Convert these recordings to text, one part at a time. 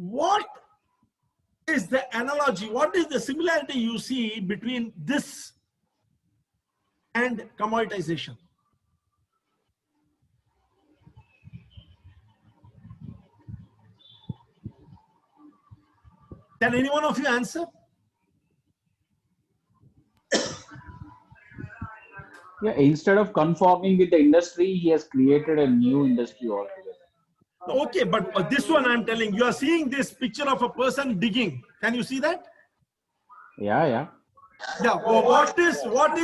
What is the analogy? What is the similarity you see between this and commoditization? Can any one of you answer? Yeah, instead of conforming with the industry, he has created a new industry altogether. Okay, but this one I'm telling you are seeing this picture of a person digging. Can you see that? Yeah, yeah. Yeah. Well, what is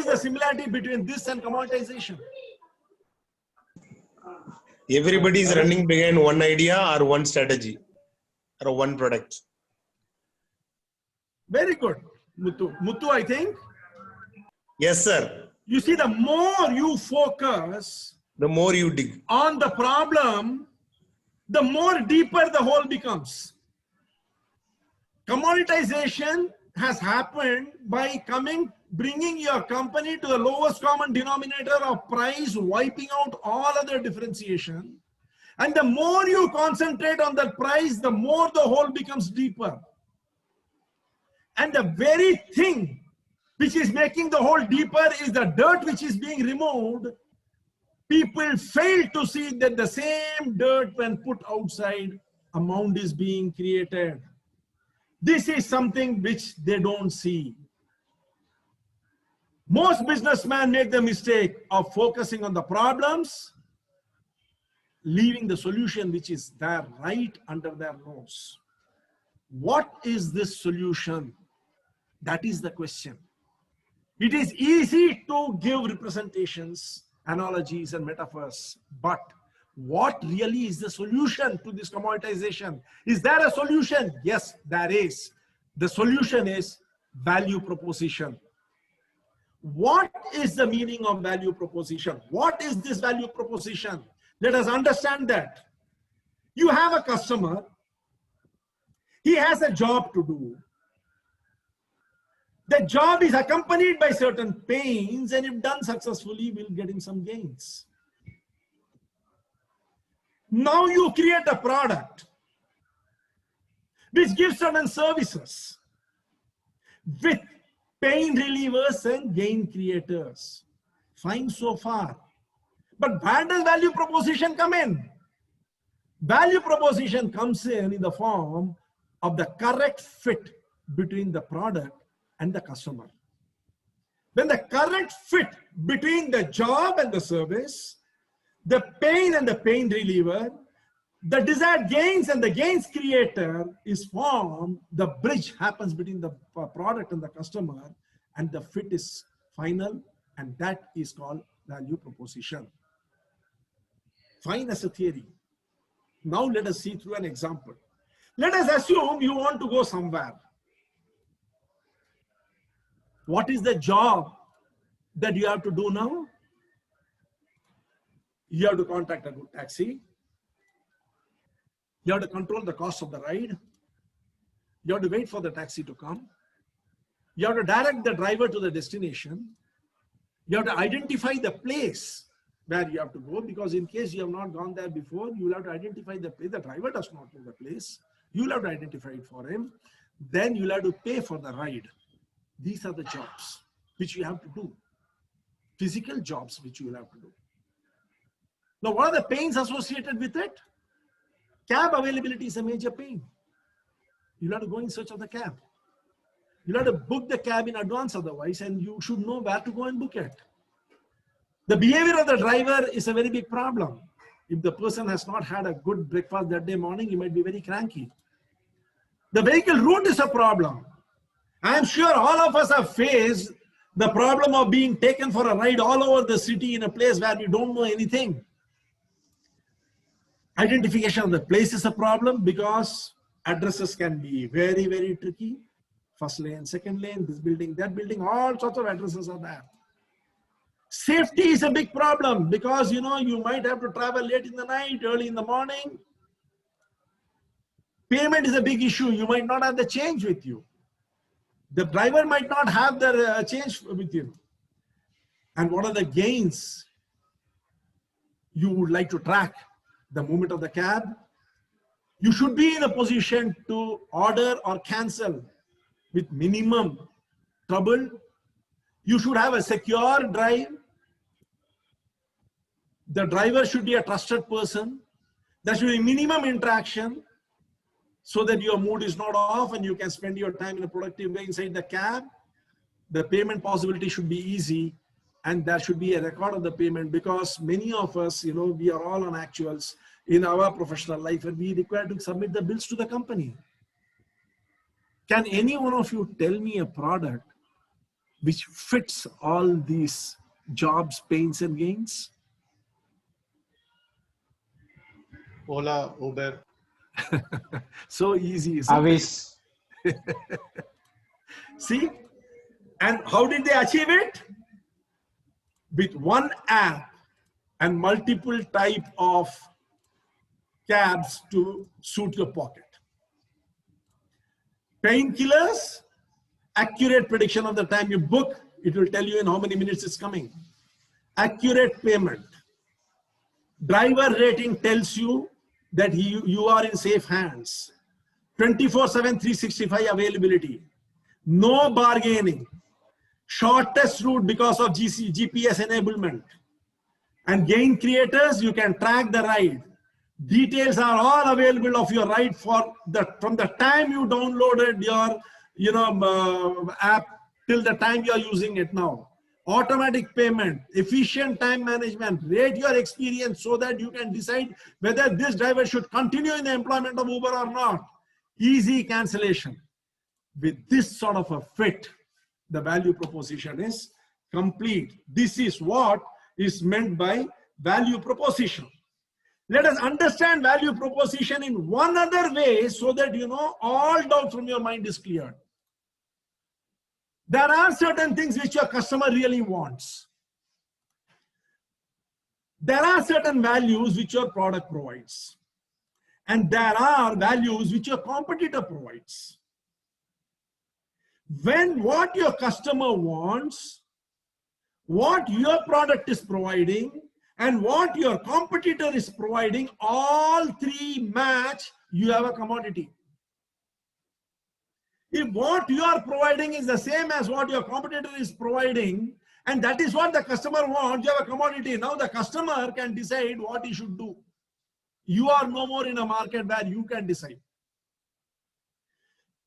the similarity between this and commoditization? Everybody is running behind one idea or one strategy or one product. Very good, Muthu. Muthu, I think. Yes, sir. You see, the more you focus, The more you dig. on the problem, the more deeper the hole becomes. Commoditization has happened by bringing your company to the lowest common denominator of price, wiping out all other differentiation. And the more you concentrate on that price, the more the hole becomes deeper. And the very thing which is making the hole deeper is the dirt which is being removed. People fail to see that the same dirt, when put outside, a mound is being created. This is something which they don't see. Most businessmen make the mistake of focusing on the problems, leaving the solution which is there right under their nose. What is this solution? That is the question. It is easy to give representations, analogies, and metaphors, but what really is the solution to this commoditization? Is there a solution? Yes, there is. The solution is value proposition. What is the meaning of value proposition? What is this value proposition? Let us understand that. You have a customer, he has a job to do. The job is accompanied by certain pains, and if done successfully, will get him some gains. Now you create a product which gives certain services with pain relievers and gain creators. Fine so far. But where does value proposition come in? Value proposition comes in the form of the correct fit between the product and the customer. When the correct fit between the job and the service, the pain and the pain reliever, the desired gains and the gains creator is formed, the bridge happens between the product and the customer, and the fit is final, and that is called value proposition. Fine as a theory. Now let us see through an example. Let us assume you want to go somewhere. What is the job that you have to do now? You have to contact a good taxi. You have to control the cost of the ride. You have to wait for the taxi to come. You have to direct the driver to the destination. You have to identify the place where you have to go, because in case you have not gone there before, you will have to identify the place. The driver does not know the place. You will have to identify it for him. Then you will have to pay for the ride. These are the jobs which you have to do. Physical jobs which you will have to do. Now, what are the pains associated with it? Cab availability is a major pain. You'll have to go in search of the cab. You'll have to book the cab in advance otherwise, and you should know where to go and book it. The behavior of the driver is a very big problem. If the person has not had a good breakfast that day morning, he might be very cranky. The vehicle route is a problem. I am sure all of us have faced the problem of being taken for a ride all over the city in a place where we don't know anything. Identification of the place is a problem because addresses can be very, very tricky. First lane, second lane, this building, that building, all sorts of addresses are there. Safety is a big problem because, you know, you might have to travel late in the night, early in the morning. Payment is a big issue. You might not have the change with you. The driver might not have the change with you. And what are the gains you would like to track? The movement of the cab, You should be in a position to order or cancel with minimum trouble. You should have a secure drive. The driver should be a trusted person. There should be minimum interaction so that your mood is not off and you can spend your time in a productive way inside the cab. The payment possibility should be easy, and there should be a record of the payment, because many of us, we are all on actuals in our professional life and we require to submit the bills to the company. Can any one of you tell me a product which fits all these jobs, pains and gains? Ola, Uber. So easy, isn't it? Avis. See? And how did they achieve it? With one app and multiple type of cabs to suit your pocket. Painkillers, accurate prediction of the time you book. It will tell you in how many minutes it's coming. Accurate payment. Driver rating tells you that you are in safe hands. 24/7, 365 availability. No bargaining. Shortest route because of GPS enablement. And gain creators, you can track the ride. Details are all available of your ride from the time you downloaded your app till the time you are using it now. Automatic payment, efficient time management, rate your experience so that you can decide whether this driver should continue in the employment of Uber or not. Easy cancellation. With this sort of a fit, the value proposition is complete. This is what is meant by value proposition. Let us understand value proposition in one other way so that all doubt from your mind is cleared. There are certain things which your customer really wants. There are certain values which your product provides. And there are values which your competitor provides. When what your customer wants, what your product is providing, and what your competitor is providing, all three match, you have a commodity. If what you are providing is the same as what your competitor is providing, and that is what the customer wants, you have a commodity. Now the customer can decide what he should do. You are no more in a market where you can decide.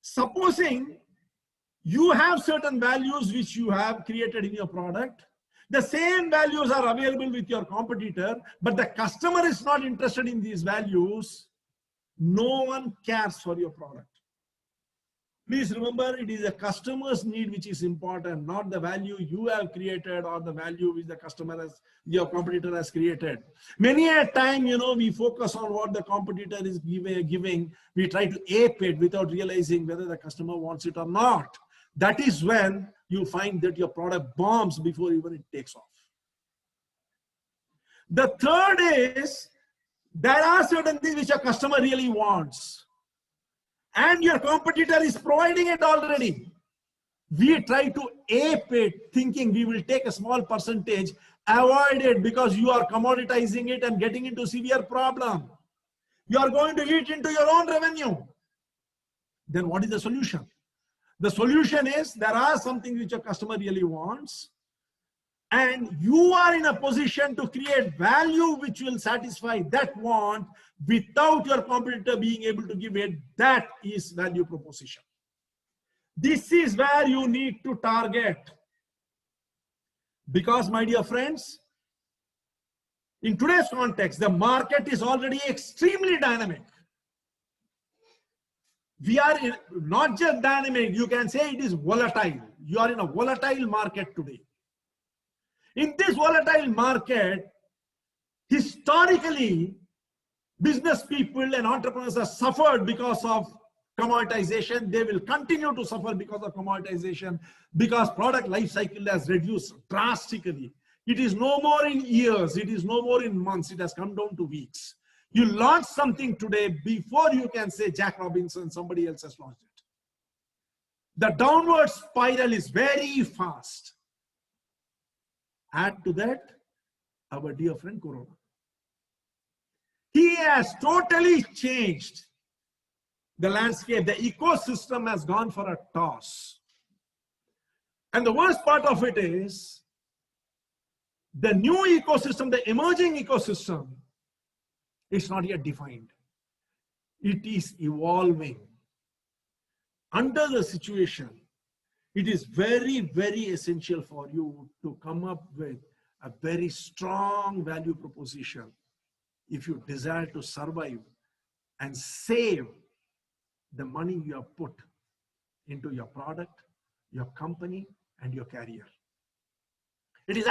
Supposing you have certain values which you have created in your product, the same values are available with your competitor, but the customer is not interested in these values, no one cares for your product. Please remember, it is a customer's need which is important, not the value you have created or the value which the customer has, your competitor has created. Many a time, we focus on what the competitor is giving. We try to ape it without realizing whether the customer wants it or not. That is when you find that your product bombs before even it takes off. The third is, there are certain things which a customer really wants, and your competitor is providing it already. We try to ape it, thinking we will take a small percentage, avoid it because you are commoditizing it and getting into severe problem. You are going to eat into your own revenue. Then what is the solution? The solution is, there are something which a customer really wants, and you are in a position to create value which will satisfy that want without your competitor being able to give it. That is value proposition. This is where you need to target. Because, my dear friends, in today's context, the market is already extremely dynamic. We are not just dynamic, you can say it is volatile. You are in a volatile market today. In this volatile market, historically, business people and entrepreneurs have suffered because of commoditization. They will continue to suffer because of commoditization, because product life cycle has reduced drastically. It is no more in years, it is no more in months, it has come down to weeks. You launch something today, before you can say Jack Robinson, somebody else has launched it. The downward spiral is very fast. Add to that our dear friend Corona. He has totally changed the landscape, the ecosystem has gone for a toss. And the worst part of it is the new ecosystem, the emerging ecosystem, is not yet defined. It is evolving. Under the situation, it is very, very essential for you to come up with a very strong value proposition if you desire to survive and save the money you have put into your product, your company, and your career. It is